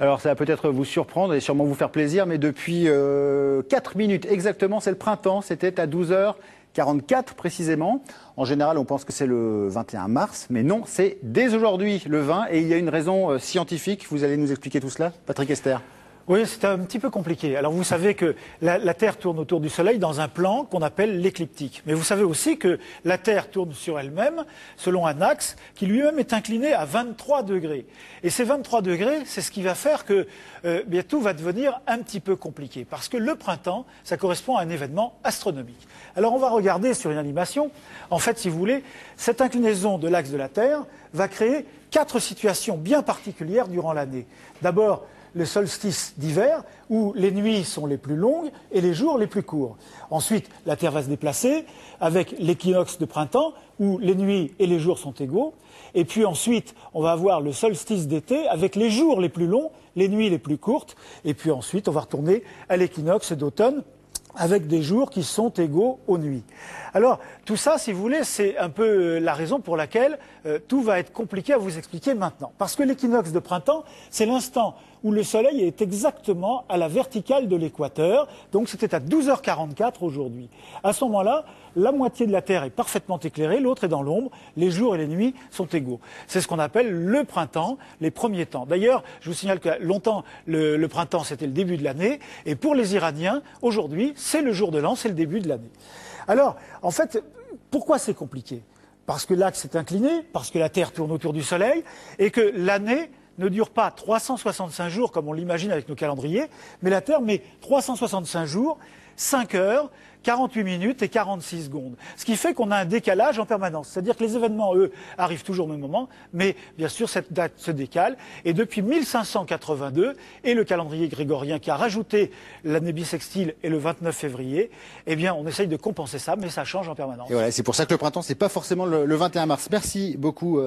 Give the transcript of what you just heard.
Alors ça va peut-être vous surprendre et sûrement vous faire plaisir, mais depuis 4 minutes exactement, c'est le printemps, c'était à 12h44 précisément. En général, on pense que c'est le 21 mars, mais non, c'est dès aujourd'hui le 20 et il y a une raison scientifique. Vous allez nous expliquer tout cela, Patrick Esther? Oui, c'est un petit peu compliqué. Alors vous savez que la Terre tourne autour du Soleil dans un plan qu'on appelle l'écliptique. Mais vous savez aussi que la Terre tourne sur elle-même selon un axe qui lui-même est incliné à 23 degrés. Et ces 23 degrés, c'est ce qui va faire que tout va devenir un petit peu compliqué. Parce que le printemps, ça correspond à un événement astronomique. Alors on va regarder sur une animation. En fait, si vous voulez, cette inclinaison de l'axe de la Terre va créer 4 situations bien particulières durant l'année. D'abord, le solstice d'hiver, où les nuits sont les plus longues et les jours les plus courts. Ensuite, la Terre va se déplacer avec l'équinoxe de printemps, où les nuits et les jours sont égaux. Et puis ensuite, on va avoir le solstice d'été, avec les jours les plus longs, les nuits les plus courtes. Et puis ensuite, on va retourner à l'équinoxe d'automne, avec des jours qui sont égaux aux nuits. Alors, tout ça, si vous voulez, c'est un peu la raison pour laquelle tout va être compliqué à vous expliquer maintenant. Parce que l'équinoxe de printemps, c'est l'instant où le Soleil est exactement à la verticale de l'équateur, donc c'était à 12h44 aujourd'hui. À ce moment-là, la moitié de la Terre est parfaitement éclairée, l'autre est dans l'ombre, les jours et les nuits sont égaux. C'est ce qu'on appelle le printemps, les premiers temps. D'ailleurs, je vous signale que longtemps, le printemps, c'était le début de l'année, et pour les Iraniens, aujourd'hui, c'est le jour de l'an, c'est le début de l'année. Alors, en fait, pourquoi c'est compliqué? Parce que l'axe est incliné, parce que la Terre tourne autour du Soleil, et que l'année ne dure pas 365 jours comme on l'imagine avec nos calendriers, mais la Terre met 365 jours, 5 heures, 48 minutes et 46 secondes. Ce qui fait qu'on a un décalage en permanence. C'est-à-dire que les événements, eux, arrivent toujours au même moment, mais bien sûr, cette date se décale. Et depuis 1582, et le calendrier grégorien qui a rajouté l'année bissextile et le 29 février, eh bien, on essaye de compenser ça, mais ça change en permanence. Et voilà, c'est pour ça que le printemps, c'est pas forcément le 21 mars. Merci beaucoup.